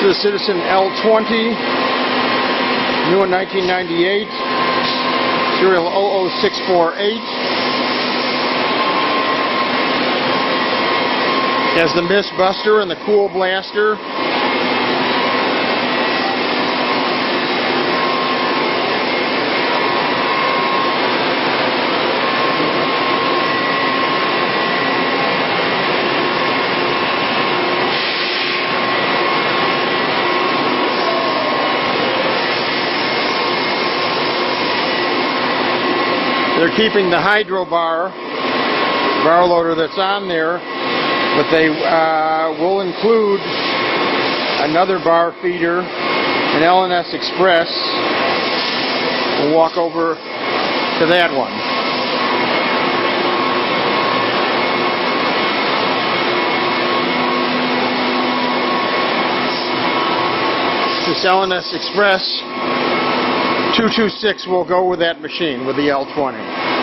This is the Citizen L20, new in 1998, serial 00648. Has the mist buster and the cool blaster. They're keeping the hydro bar loader that's on there, but they will include another bar feeder, an L&S Express. We'll walk over to that one. This L&S Express 226 will go with that machine, with the L20.